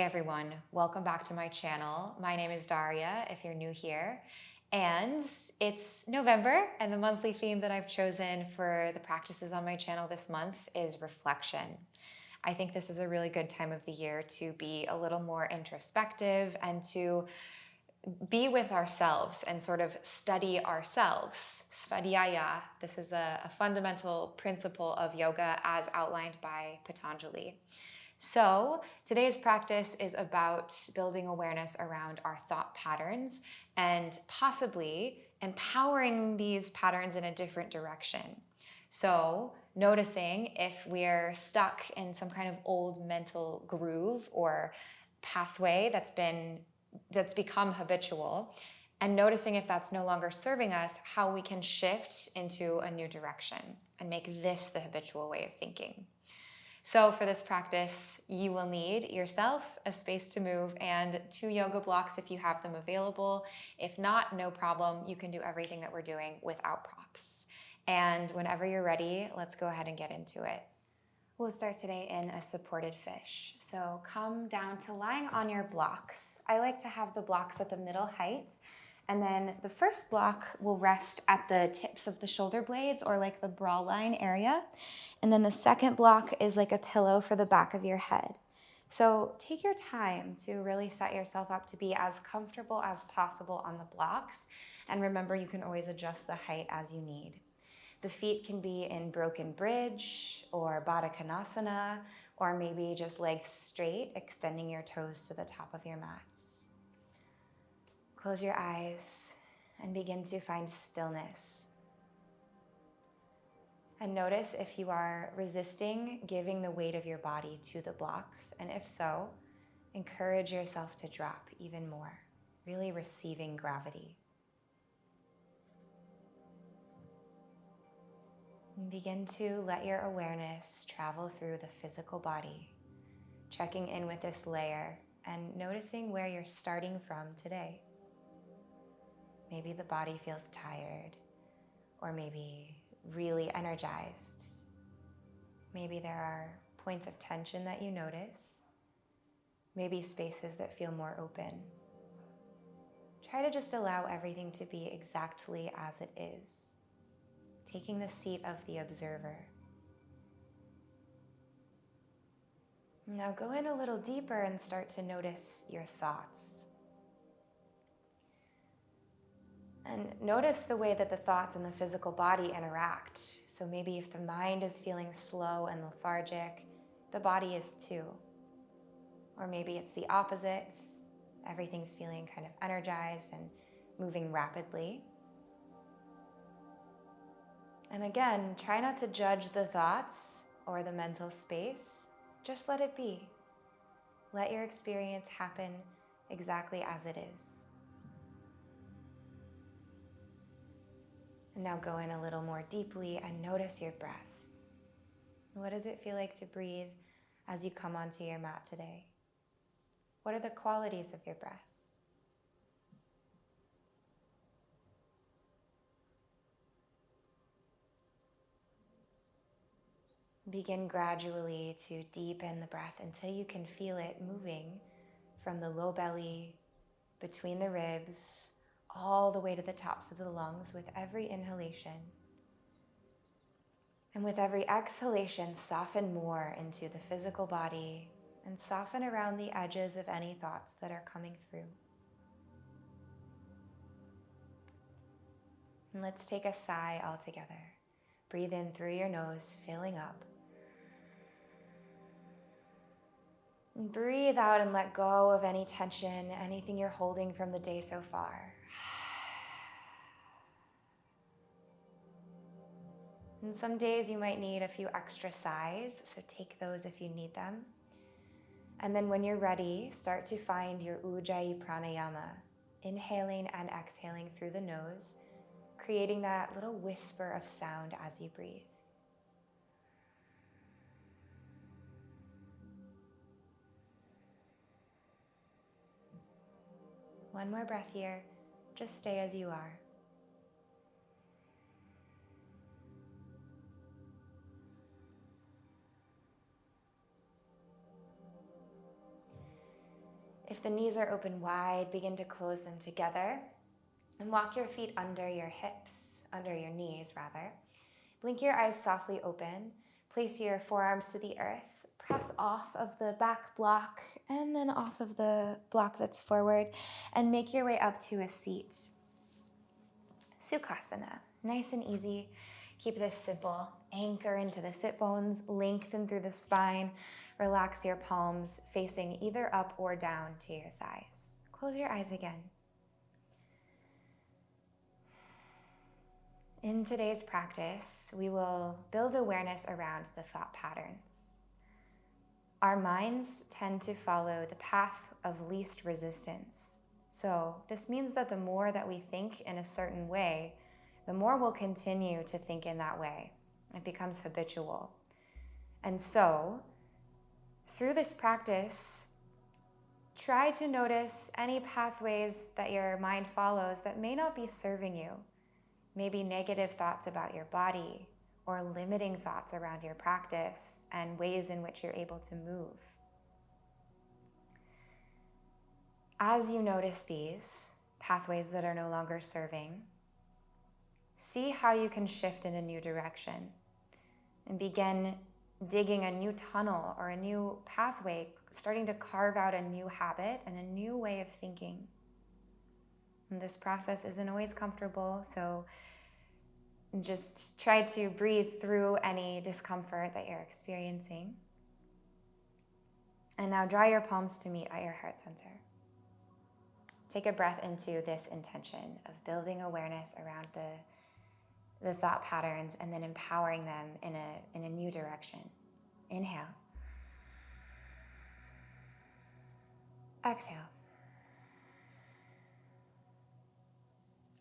Hey everyone, welcome back to my channel. My name is Daria, if you're new here. And it's November, and the monthly theme that I've chosen for the practices on my channel this month is reflection. I think this is a really good time of the year to be a little more introspective and to be with ourselves and sort of study ourselves. Svadhyaya. This is a fundamental principle of yoga as outlined by Patanjali. So today's practice is about building awareness around our thought patterns and possibly empowering these patterns in a different direction. So noticing if we're stuck in some kind of old mental groove or pathway that's become habitual, and noticing if that's no longer serving us, how we can shift into a new direction and make this the habitual way of thinking. So for this practice, you will need yourself, a space to move, and 2 yoga blocks if you have them available. If not, no problem. You can do everything that we're doing without props. And whenever you're ready, let's go ahead and get into it. We'll start today in a supported fish. So come down to lying on your blocks. I like to have the blocks at the middle height. And then the first block will rest at the tips of the shoulder blades or like the bra line area. And then the second block is like a pillow for the back of your head. So take your time to really set yourself up to be as comfortable as possible on the blocks. And remember, you can always adjust the height as you need. The feet can be in broken bridge or Baddha Konasana, or maybe just legs straight, extending your toes to the top of your mat. Close your eyes and begin to find stillness. And notice if you are resisting giving the weight of your body to the blocks, and if so, encourage yourself to drop even more, really receiving gravity. And begin to let your awareness travel through the physical body, checking in with this layer and noticing where you're starting from today. Maybe the body feels tired, or maybe really energized. Maybe there are points of tension that you notice, maybe spaces that feel more open. Try to just allow everything to be exactly as it is, taking the seat of the observer. Now go in a little deeper and start to notice your thoughts. And notice the way that the thoughts and the physical body interact. So maybe if the mind is feeling slow and lethargic, the body is too. Or maybe it's the opposite. Everything's feeling kind of energized and moving rapidly. And again, try not to judge the thoughts or the mental space. Just let it be. Let your experience happen exactly as it is. And now go in a little more deeply and notice your breath. What does it feel like to breathe as you come onto your mat today? What are the qualities of your breath? Begin gradually to deepen the breath until you can feel it moving from the low belly, between the ribs, all the way to the tops of the lungs with every inhalation. And with every exhalation, soften more into the physical body and soften around the edges of any thoughts that are coming through. And let's take a sigh all together. Breathe in through your nose, filling up. And breathe out and let go of any tension, anything you're holding from the day so far. And some days you might need a few extra sighs, so take those if you need them. And then when you're ready, start to find your Ujjayi pranayama, inhaling and exhaling through the nose, creating that little whisper of sound as you breathe. One more breath here. Just stay as you are. If the knees are open wide, begin to close them together and walk your feet under your hips, under your knees rather. Blink your eyes softly open. Place your forearms to the earth. Press off of the back block and then off of the block that's forward and make your way up to a seat. Sukhasana, nice and easy. Keep this simple. Anchor into the sit bones, lengthen through the spine. Relax your palms facing either up or down to your thighs. Close your eyes again. In today's practice, we will build awareness around the thought patterns. Our minds tend to follow the path of least resistance. So this means that the more that we think in a certain way, the more we'll continue to think in that way. It becomes habitual. And so, through this practice, try to notice any pathways that your mind follows that may not be serving you. Maybe negative thoughts about your body or limiting thoughts around your practice and ways in which you're able to move. As you notice these pathways that are no longer serving, see how you can shift in a new direction and begin digging a new tunnel or a new pathway, starting to carve out a new habit and a new way of thinking. And this process isn't always comfortable, so just try to breathe through any discomfort that you're experiencing. And now draw your palms to meet at your heart center. Take a breath into this intention of building awareness around the thought patterns and then empowering them in a new direction. Inhale. Exhale.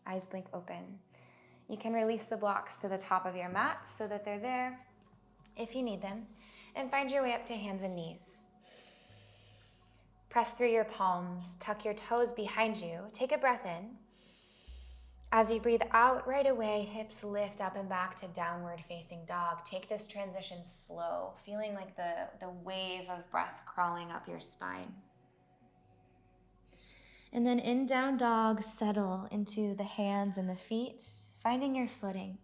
Eyes blink open. You can release the blocks to the top of your mat so that they're there if you need them, and find your way up to hands and knees. Press through your palms, tuck your toes behind you, take a breath in. As you breathe out, right away, hips lift up and back to downward facing dog. Take this transition slow, feeling like the wave of breath crawling up your spine. And then in down dog, settle into the hands and the feet, finding your footing.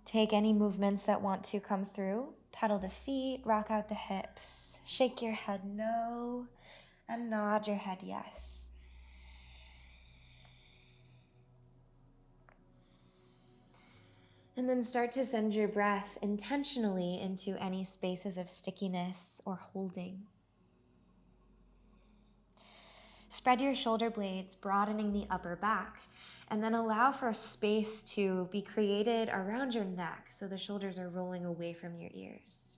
Take any movements that want to come through. Pedal the feet, rock out the hips, shake your head no, and nod your head yes. And then start to send your breath intentionally into any spaces of stickiness or holding. Spread your shoulder blades, broadening the upper back, and then allow for space to be created around your neck so the shoulders are rolling away from your ears.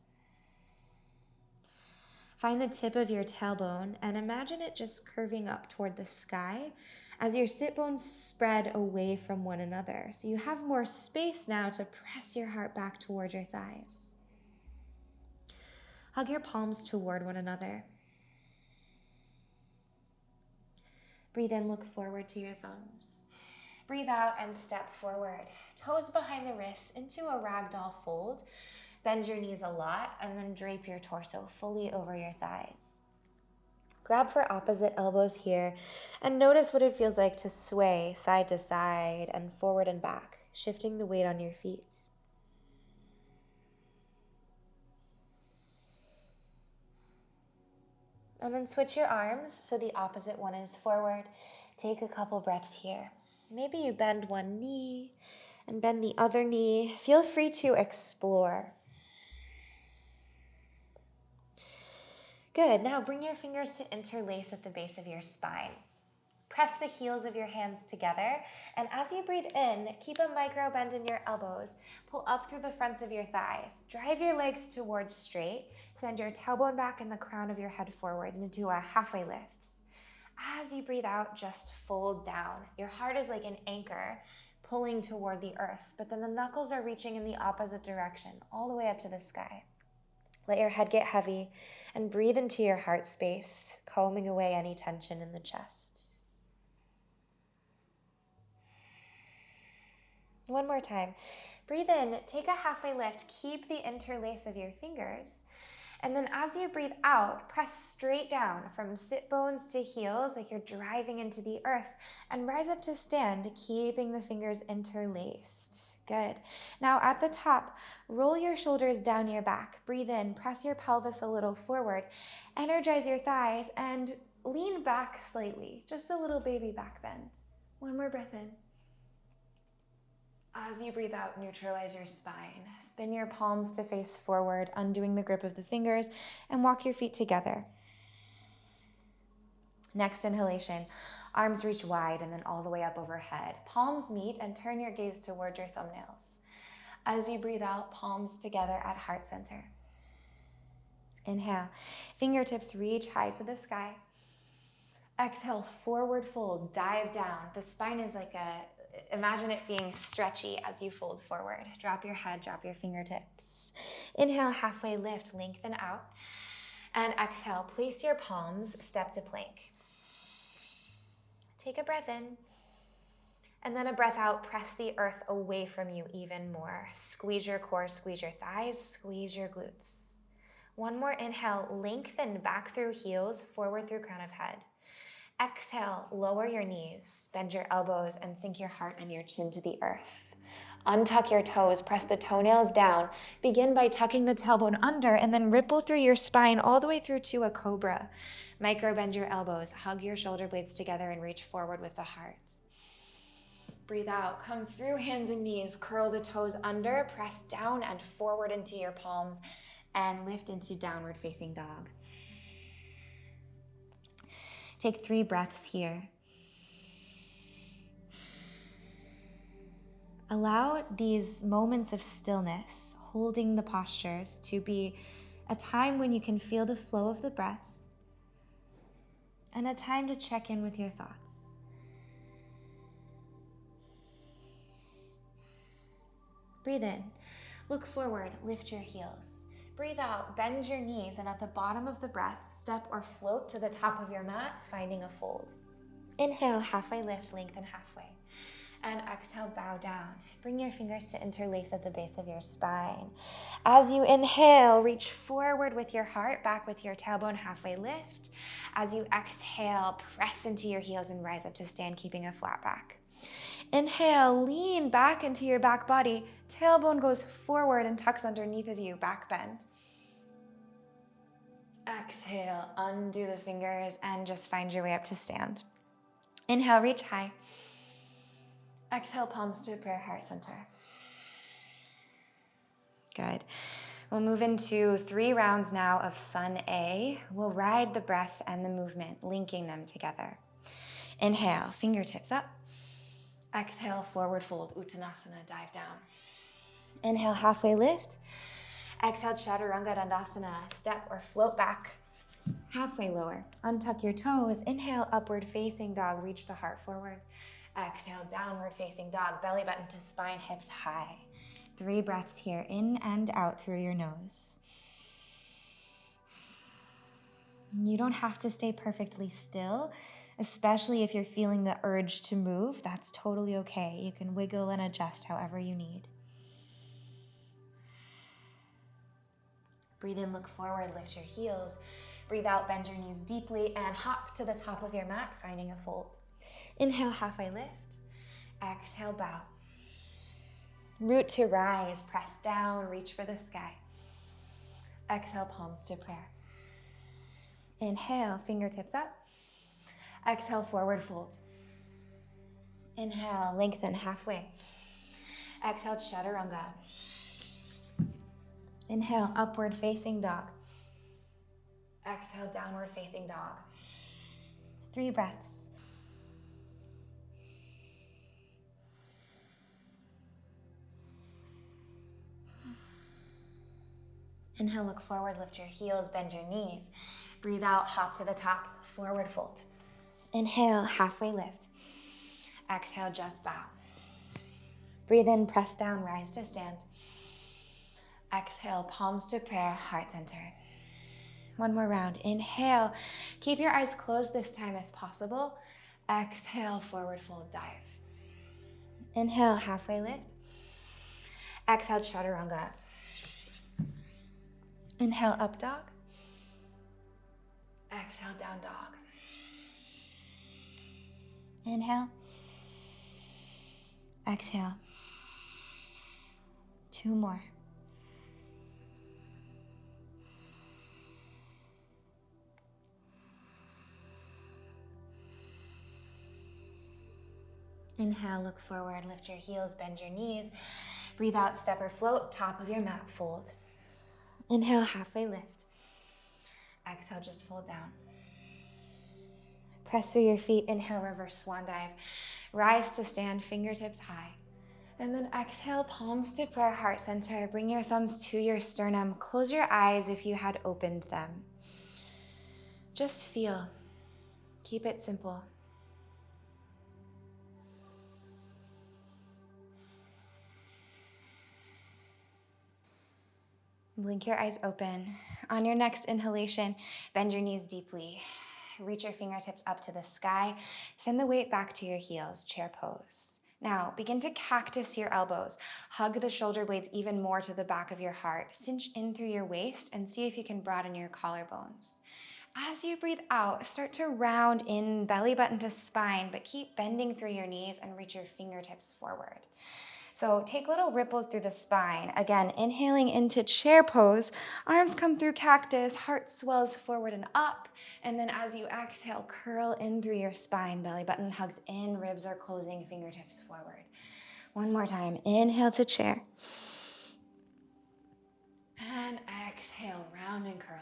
Find the tip of your tailbone and imagine it just curving up toward the sky as your sit bones spread away from one another. So you have more space now to press your heart back toward your thighs. Hug your palms toward one another. Breathe in, look forward to your thumbs. Breathe out and step forward. Toes behind the wrists into a ragdoll fold. Bend your knees a lot and then drape your torso fully over your thighs. Grab for opposite elbows here and notice what it feels like to sway side to side and forward and back, shifting the weight on your feet. And then switch your arms so the opposite one is forward. Take a couple breaths here. Maybe you bend one knee and bend the other knee. Feel free to explore. Good. Now bring your fingers to interlace at the base of your spine. Press the heels of your hands together, and as you breathe in, keep a micro bend in your elbows. Pull up through the fronts of your thighs. Drive your legs towards straight. Send your tailbone back and the crown of your head forward into a halfway lift. As you breathe out, just fold down. Your heart is like an anchor pulling toward the earth, but then the knuckles are reaching in the opposite direction, all the way up to the sky. Let your head get heavy and breathe into your heart space, combing away any tension in the chest. One more time. Breathe in, take a halfway lift, keep the interlace of your fingers, And then as you breathe out, press straight down from sit bones to heels like you're driving into the earth, and rise up to stand, keeping the fingers interlaced. Good. Now at the top, roll your shoulders down your back. Breathe in, press your pelvis a little forward, energize your thighs, and lean back slightly. Just a little baby back bend. One more breath in. As you breathe out, neutralize your spine. Spin your palms to face forward, undoing the grip of the fingers, and walk your feet together. Next inhalation, arms reach wide and then all the way up overhead. Palms meet and turn your gaze toward your thumbnails. As you breathe out, palms together at heart center. Inhale, fingertips reach high to the sky. Exhale, forward fold, dive down. The spine is like imagine it being stretchy as you fold forward. Drop your head, drop your fingertips. Inhale, halfway lift, lengthen out. And exhale, place your palms, step to plank. Take a breath in. And then a breath out, press the earth away from you even more. Squeeze your core, squeeze your thighs, squeeze your glutes. One more inhale, lengthen back through heels, forward through crown of head. Exhale, lower your knees, bend your elbows, and sink your heart and your chin to the earth. Untuck your toes, press the toenails down. Begin by tucking the tailbone under and then ripple through your spine all the way through to a cobra. Micro bend your elbows, hug your shoulder blades together and reach forward with the heart. Breathe out, come through hands and knees, curl the toes under, press down and forward into your palms, and lift into downward facing dog. Take 3 breaths here. Allow these moments of stillness, holding the postures, to be a time when you can feel the flow of the breath and a time to check in with your thoughts. Breathe in, look forward, lift your heels. Breathe out, bend your knees, and at the bottom of the breath, step or float to the top of your mat, finding a fold. Inhale, halfway lift, lengthen halfway. And exhale, bow down. Bring your fingers to interlace at the base of your spine. As you inhale, reach forward with your heart, back with your tailbone, halfway lift. As you exhale, press into your heels and rise up to stand, keeping a flat back. Inhale, lean back into your back body. Tailbone goes forward and tucks underneath of you, back bend. Exhale, undo the fingers and just find your way up to stand. Inhale, reach high. Exhale, palms to prayer, heart center. Good. We'll move into 3 rounds now of Sun A. We'll ride the breath and the movement, linking them together. Inhale, fingertips up. Exhale, forward fold, Uttanasana, dive down. Inhale, halfway lift. Exhale, Chaturanga Dandasana, step or float back. Halfway lower, untuck your toes. Inhale, upward facing dog, reach the heart forward. Exhale, downward facing dog, belly button to spine, hips high. 3 breaths here, in and out through your nose. You don't have to stay perfectly still, especially if you're feeling the urge to move. That's totally okay. You can wiggle and adjust however you need. Breathe in, look forward, lift your heels. Breathe out, bend your knees deeply, and hop to the top of your mat, finding a fold. Inhale, halfway lift. Exhale, bow. Root to rise, press down, reach for the sky. Exhale, palms to prayer. Inhale, fingertips up. Exhale, forward fold. Inhale, lengthen halfway. Exhale, Chaturanga. Inhale, upward facing dog. Exhale, downward facing dog. 3 breaths. Inhale, look forward, lift your heels, bend your knees. Breathe out, hop to the top, forward fold. Inhale, halfway lift. Exhale, just bow. Breathe in, press down, rise to stand. Exhale, palms to prayer, heart center. 1 more round. Inhale, keep your eyes closed this time if possible. Exhale, forward fold, dive. Inhale, halfway lift. Exhale, Chaturanga. Inhale, up dog. Exhale, down dog. Inhale. Exhale. 2 more. Inhale, look forward, lift your heels, bend your knees. Breathe out, step or float, top of your mat, fold. Inhale, halfway lift. Exhale, just fold down. Press through your feet, inhale, reverse swan dive. Rise to stand, fingertips high. And then exhale, palms to prayer, heart center. Bring your thumbs to your sternum. Close your eyes if you had opened them. Just feel. Keep it simple. Blink your eyes open. On your next inhalation, bend your knees deeply. Reach your fingertips up to the sky. Send the weight back to your heels, chair pose. Now, begin to cactus your elbows. Hug the shoulder blades even more to the back of your heart. Cinch in through your waist and see if you can broaden your collarbones. As you breathe out, start to round in, belly button to spine, but keep bending through your knees and reach your fingertips forward. So take little ripples through the spine. Again, inhaling into chair pose, arms come through cactus, heart swells forward and up. And then as you exhale, curl in through your spine, belly button hugs in, ribs are closing, fingertips forward. One more time, inhale to chair. And exhale, round and curl.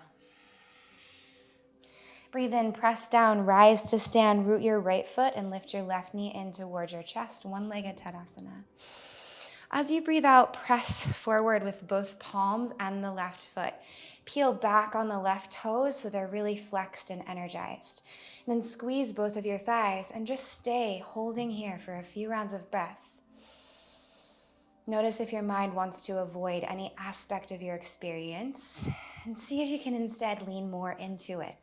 Breathe in, press down, rise to stand, root your right foot and lift your left knee in towards your chest, one-legged Tadasana. As you breathe out, press forward with both palms and the left foot. Peel back on the left toes so they're really flexed and energized. And then squeeze both of your thighs and just stay holding here for a few rounds of breath. Notice if your mind wants to avoid any aspect of your experience and see if you can instead lean more into it.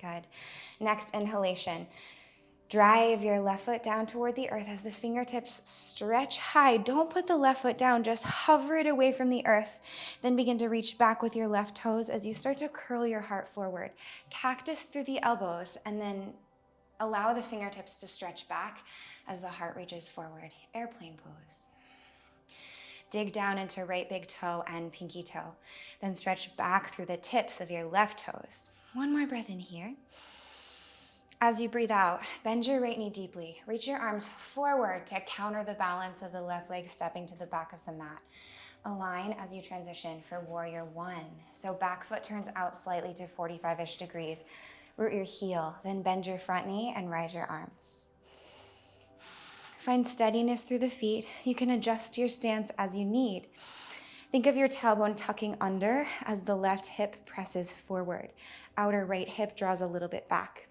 Good. Next inhalation. Drive your left foot down toward the earth as the fingertips stretch high. Don't put the left foot down, just hover it away from the earth. Then begin to reach back with your left toes as you start to curl your heart forward. Cactus through the elbows and then allow the fingertips to stretch back as the heart reaches forward. Airplane pose. Dig down into right big toe and pinky toe. Then stretch back through the tips of your left toes. One more breath in here. As you breathe out, bend your right knee deeply. Reach your arms forward to counter the balance of the left leg stepping to the back of the mat. Align as you transition for warrior one. So back foot turns out slightly to 45-ish degrees. Root your heel, then bend your front knee and rise your arms. Find steadiness through the feet. You can adjust your stance as you need. Think of your tailbone tucking under as the left hip presses forward. Outer right hip draws a little bit back.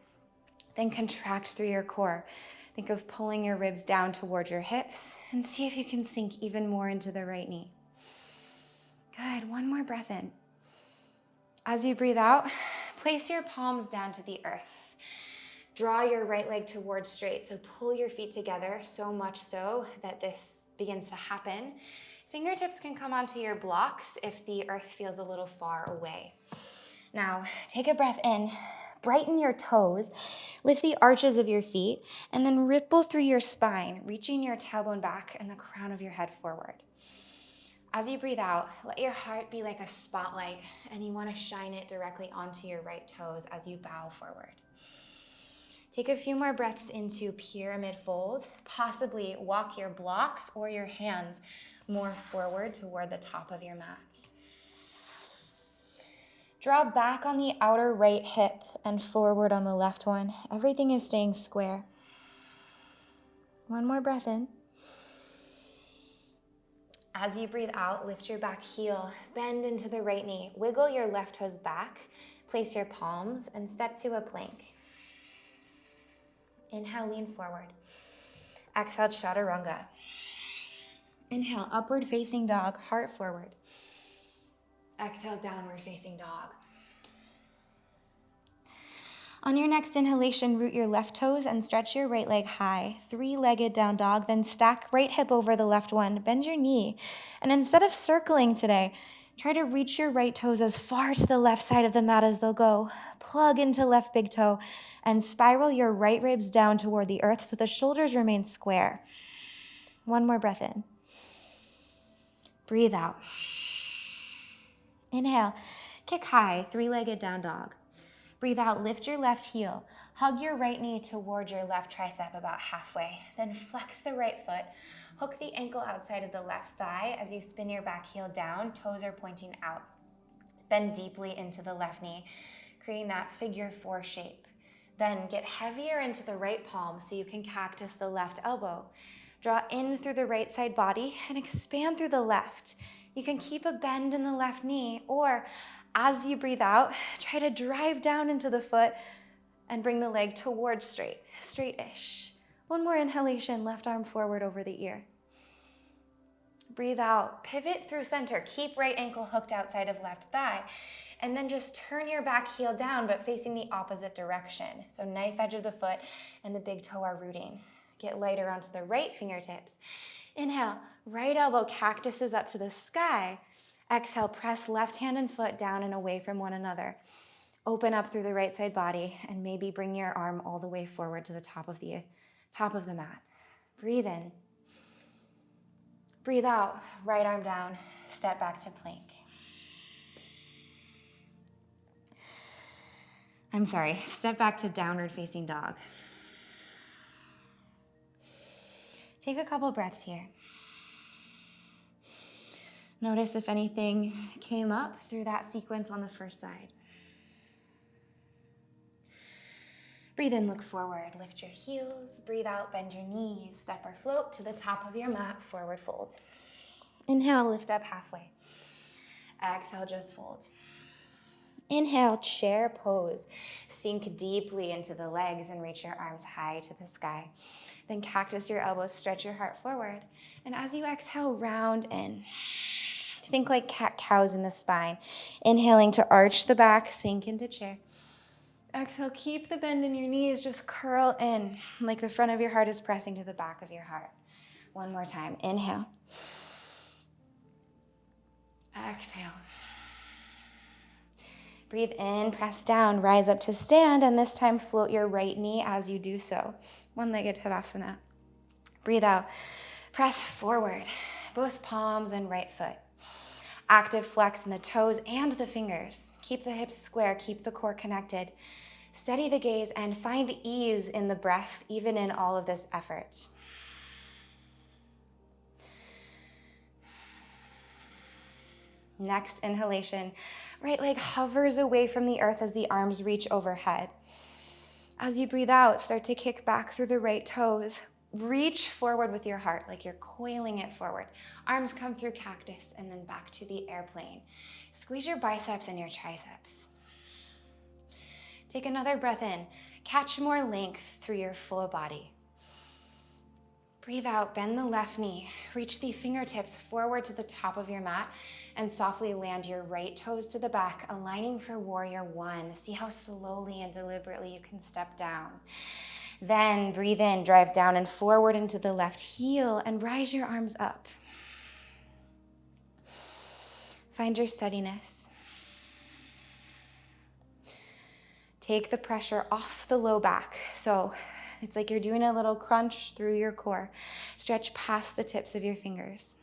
Then contract through your core. Think of pulling your ribs down towards your hips and see if you can sink even more into the right knee. Good, one more breath in. As you breathe out, place your palms down to the earth. Draw your right leg towards straight, so pull your feet together so much so that this begins to happen. Fingertips can come onto your blocks if the earth feels a little far away. Now, take a breath in. Brighten your toes, lift the arches of your feet, and then ripple through your spine, reaching your tailbone back and the crown of your head forward. As you breathe out, let your heart be like a spotlight, and you want to shine it directly onto your right toes as you bow forward. Take a few more breaths into pyramid fold. Possibly walk your blocks or your hands more forward toward the top of your mat. Draw back on the outer right hip and forward on the left one. Everything is staying square. One more breath in. As you breathe out, lift your back heel, bend into the right knee, wiggle your left toes back, place your palms, and step to a plank. Inhale, lean forward. Exhale, chaturanga. Inhale, upward facing dog, heart forward. Exhale, downward facing dog. On your next inhalation, root your left toes and stretch your right leg high. Three-legged down dog, then stack right hip over the left one. Bend your knee. And instead of circling today, Try to reach your right toes as far to the left side of the mat as they'll go. Plug into left big toe and spiral your right ribs down toward the earth so the shoulders remain square. One more breath in. Breathe out. Inhale, kick high, three-legged down dog. Breathe out, lift your left heel. Hug your right knee toward your left tricep about halfway. Then flex the right foot. Hook the ankle outside of the left thigh as you spin your back heel down, toes are pointing out. Bend deeply into the left knee, creating that figure 4 shape. Then get heavier into the right palm so you can cactus the left elbow. Draw in through the right side body and expand through the left. You can keep a bend in the left knee, or as you breathe out, try to drive down into the foot and bring the leg towards straight-ish. One more inhalation, left arm forward over the ear. Breathe out, pivot through center. Keep right ankle hooked outside of left thigh. And then just turn your back heel down, but facing the opposite direction. So knife edge of the foot and the big toe are rooting. Get lighter onto the right fingertips. Inhale, right elbow cactuses up to the sky. Exhale, press left hand and foot down and away from one another. Open up through the right side body and maybe bring your arm all the way forward to the top of the mat. Breathe in. Breathe out, right arm down, step back to plank. Step back to downward facing dog. Take a couple breaths here. Notice if anything came up through that sequence on the first side. Breathe in, look forward, lift your heels. Breathe out, bend your knees, step or float to the top of your mat, forward fold. Inhale, lift up halfway. Exhale, just fold. Inhale, chair pose. Sink deeply into the legs and reach your arms high to the sky. Then cactus your elbows, stretch your heart forward. And as you exhale, round in. Think like cat-cows in the spine. Inhaling to arch the back, sink into chair. Exhale, keep the bend in your knees, just curl in like the front of your heart is pressing to the back of your heart. One more time, inhale. Exhale. Breathe in, press down, rise up to stand, and this time float your right knee as you do so. One-legged Tadasana. Breathe out, press forward, both palms and right foot. Active flex in the toes and the fingers. Keep the hips square, keep the core connected. Steady the gaze and find ease in the breath, even in all of this effort. Next inhalation, right leg hovers away from the earth as the arms reach overhead. As you breathe out, start to kick back through the right toes. Reach forward with your heart like you're coiling it forward. Arms come through cactus and then back to the airplane. Squeeze your biceps and your triceps. Take another breath in. Catch more length through your full body. Breathe out, bend the left knee. Reach the fingertips forward to the top of your mat and softly land your right toes to the back, aligning for warrior 1. See how slowly and deliberately you can step down. Then breathe in, drive down and forward into the left heel and rise your arms up. Find your steadiness. Take the pressure off the low back. So it's like you're doing a little crunch through your core. Stretch past the tips of your fingers.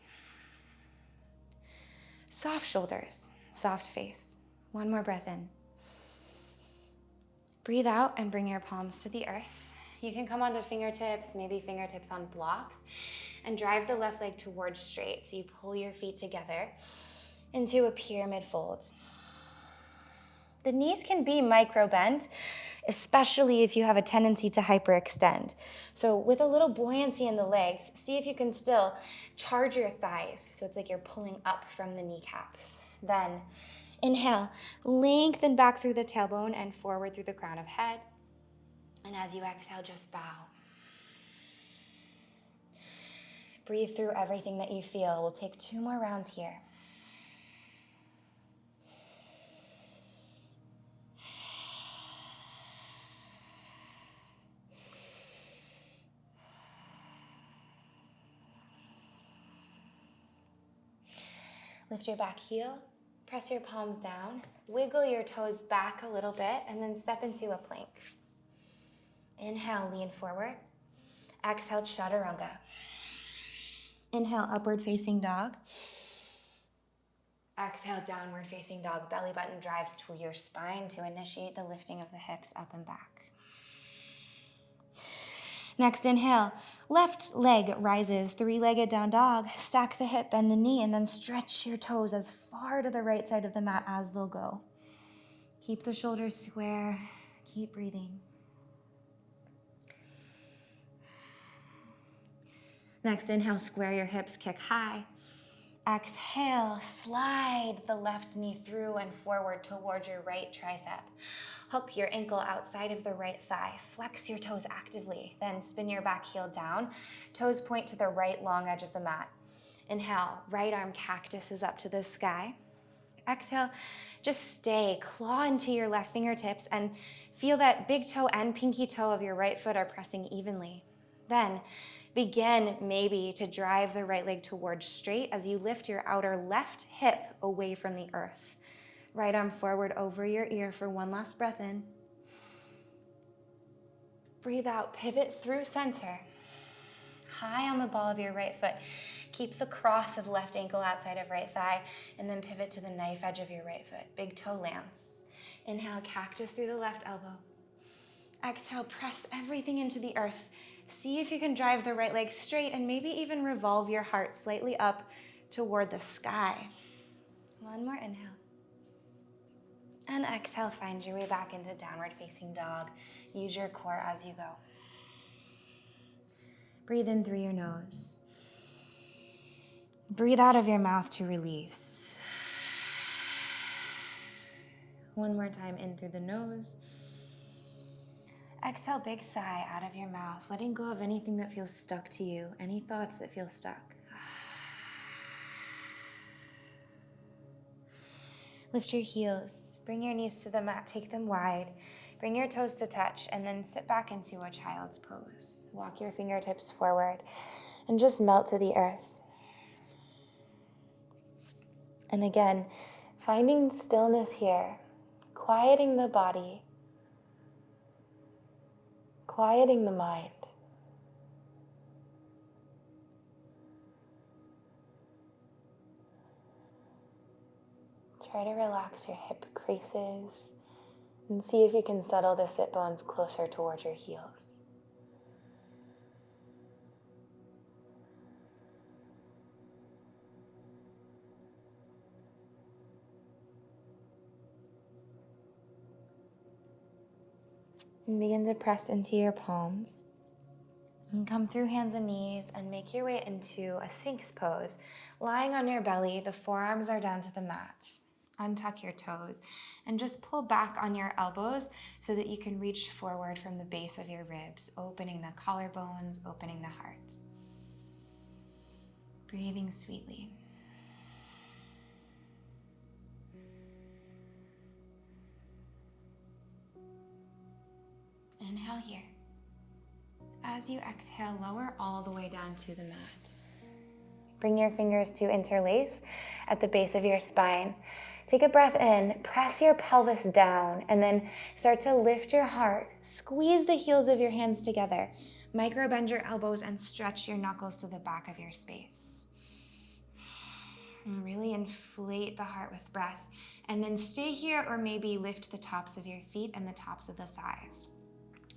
Soft shoulders, soft face. One more breath in. Breathe out and bring your palms to the earth. You can come onto fingertips, maybe fingertips on blocks, and drive the left leg towards straight. So you pull your feet together into a pyramid fold. The knees can be micro bent, especially if you have a tendency to hyperextend. So with a little buoyancy in the legs, see if you can still charge your thighs. So it's like you're pulling up from the kneecaps. Then inhale, lengthen back through the tailbone and forward through the crown of head. And as you exhale, just bow. Breathe through everything that you feel. We'll take 2 more rounds here. Lift your back heel, Press your palms down, wiggle your toes back a little bit, and then step into a plank. Inhale, lean forward. Exhale, chaturanga. Inhale, upward facing dog. Exhale, downward facing dog. Belly button drives to your spine to initiate the lifting of the hips up and back. Next, inhale. Left leg rises, three-legged down dog. Stack the hip, bend the knee, and then stretch your toes as far to the right side of the mat as they'll go. Keep the shoulders square. Keep breathing. Next, inhale, square your hips, kick high. Exhale, slide the left knee through and forward towards your right tricep. Hook your ankle outside of the right thigh. Flex your toes actively. Then spin your back heel down. Toes point to the right long edge of the mat. Inhale, right arm cactus is up to the sky. Exhale, just stay. Claw into your left fingertips and feel that big toe and pinky toe of your right foot are pressing evenly. Then begin maybe to drive the right leg towards straight as you lift your outer left hip away from the earth. Right arm forward over your ear for one last breath in. Breathe out, pivot through center. High on the ball of your right foot. Keep the cross of left ankle outside of right thigh, and then pivot to the knife edge of your right foot. Big toe lands. Inhale, cactus through the left elbow. Exhale, press everything into the earth. See if you can drive the right leg straight and maybe even revolve your heart slightly up toward the sky. One more inhale. And exhale, find your way back into downward facing dog. Use your core as you go. Breathe in through your nose. Breathe out of your mouth to release. One more time, in through the nose. Exhale, big sigh out of your mouth, letting go of anything that feels stuck to you, any thoughts that feel stuck. Lift your heels, bring your knees to the mat, take them wide, bring your toes to touch, and then sit back into a child's pose. Walk your fingertips forward and just melt to the earth. And again, finding stillness here, quieting the body, quieting the mind. Try to relax your hip creases and see if you can settle the sit bones closer towards your heels. And begin to press into your palms. And come through hands and knees and make your way into a Sphinx pose. Lying on your belly, the forearms are down to the mat. Untuck your toes and just pull back on your elbows so that you can reach forward from the base of your ribs, opening the collarbones, opening the heart. Breathing sweetly. Inhale here. As you exhale, lower all the way down to the mat. Bring your fingers to interlace at the base of your spine. Take a breath in, press your pelvis down, and then start to lift your heart. Squeeze the heels of your hands together. Micro bend your elbows and stretch your knuckles to the back of your space. And really inflate the heart with breath. And then stay here or maybe lift the tops of your feet and the tops of the thighs.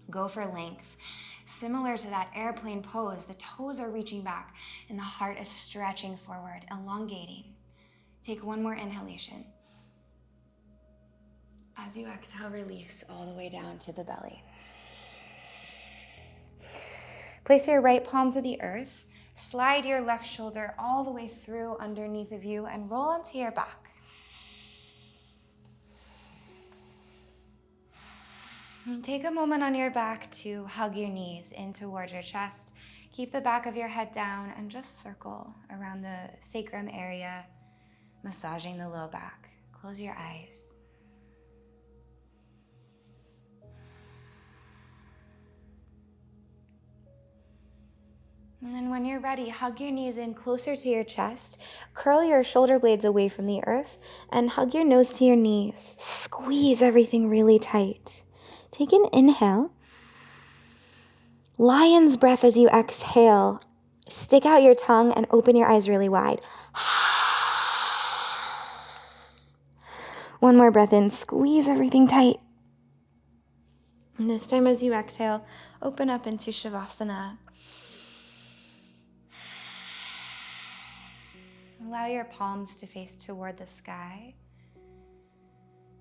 Go for length. Similar to that airplane pose, the toes are reaching back and the heart is stretching forward, elongating. Take one more inhalation. As you exhale, release all the way down to the belly. Place your right palm to the earth. Slide your left shoulder all the way through underneath of you and roll onto your back. And take a moment on your back to hug your knees in towards your chest. Keep the back of your head down and just circle around the sacrum area, massaging the low back. Close your eyes. And then when you're ready, hug your knees in closer to your chest, curl your shoulder blades away from the earth, and hug your nose to your knees. Squeeze everything really tight. Take an inhale. Lion's breath as you exhale. Stick out your tongue and open your eyes really wide. One more breath in. Squeeze everything tight. And this time as you exhale, open up into Shavasana. Allow your palms to face toward the sky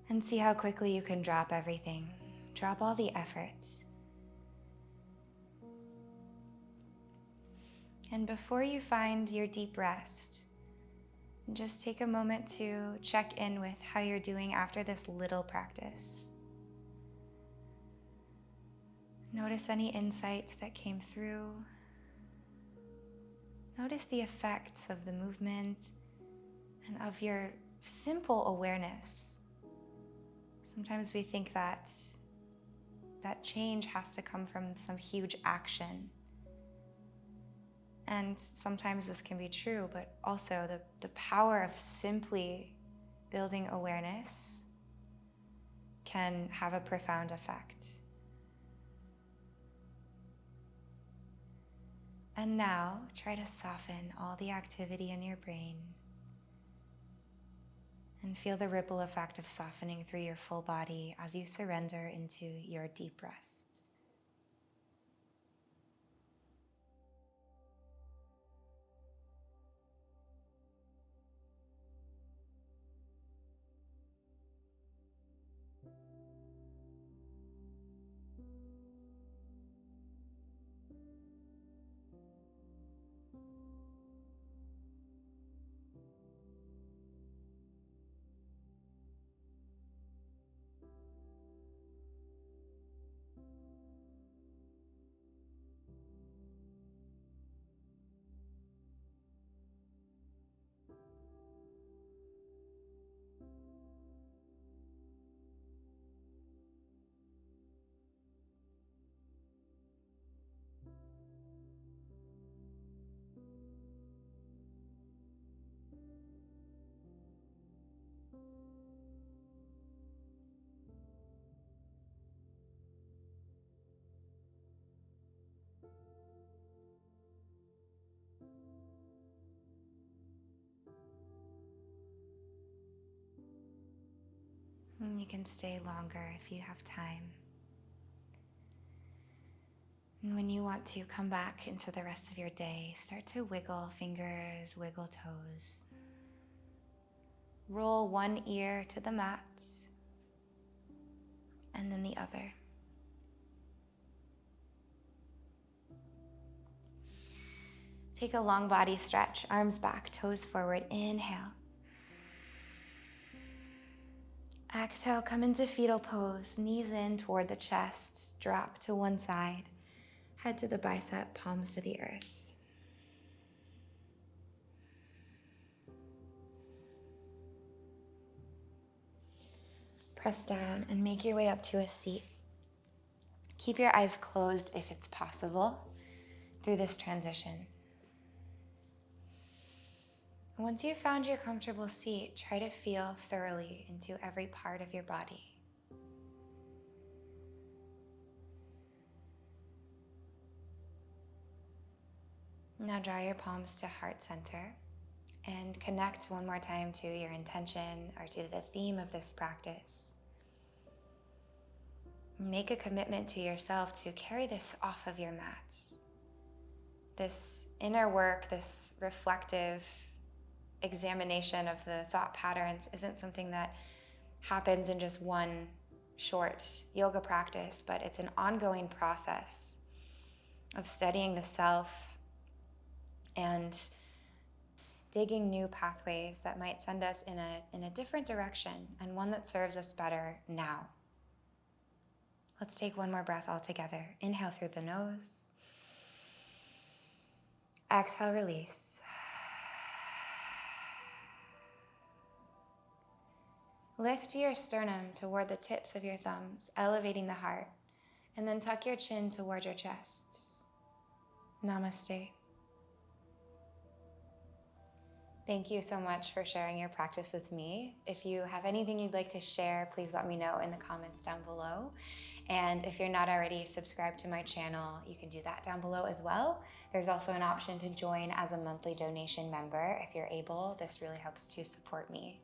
and see how quickly you can drop everything. Drop all the efforts. And before you find your deep rest, just take a moment to check in with how you're doing after this little practice. Notice any insights that came through. Notice the effects of the movement and of your simple awareness. Sometimes we think that change has to come from some huge action. And sometimes this can be true, but also the power of simply building awareness can have a profound effect. And now, try to soften all the activity in your brain and feel the ripple effect of softening through your full body as you surrender into your deep rest. And you can stay longer if you have time. And when you want to come back into the rest of your day, start to wiggle fingers, wiggle toes. Roll one ear to the mat, and then the other. Take a long body stretch, arms back, toes forward. Inhale. Exhale, come into fetal pose, knees in toward the chest, drop to one side, head to the bicep, palms to the earth. Press down and make your way up to a seat. Keep your eyes closed if it's possible through this transition. Once you've found your comfortable seat, try to feel thoroughly into every part of your body. Now draw your palms to heart center and connect one more time to your intention or to the theme of this practice. Make a commitment to yourself to carry this off of your mats. This inner work, this reflective examination of the thought patterns isn't something that happens in just one short yoga practice, but it's an ongoing process of studying the self and digging new pathways that might send us in a different direction and one that serves us better now. Let's take one more breath all together. Inhale through the nose. Exhale, release. Lift your sternum toward the tips of your thumbs, elevating the heart, and then tuck your chin toward your chest. Namaste. Thank you so much for sharing your practice with me. If you have anything you'd like to share, please let me know in the comments down below. And if you're not already subscribed to my channel, you can do that down below as well. There's also an option to join as a monthly donation member if you're able. This really helps to support me.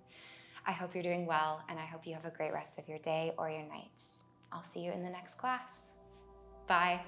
I hope you're doing well, and I hope you have a great rest of your day or your nights. I'll see you in the next class. Bye.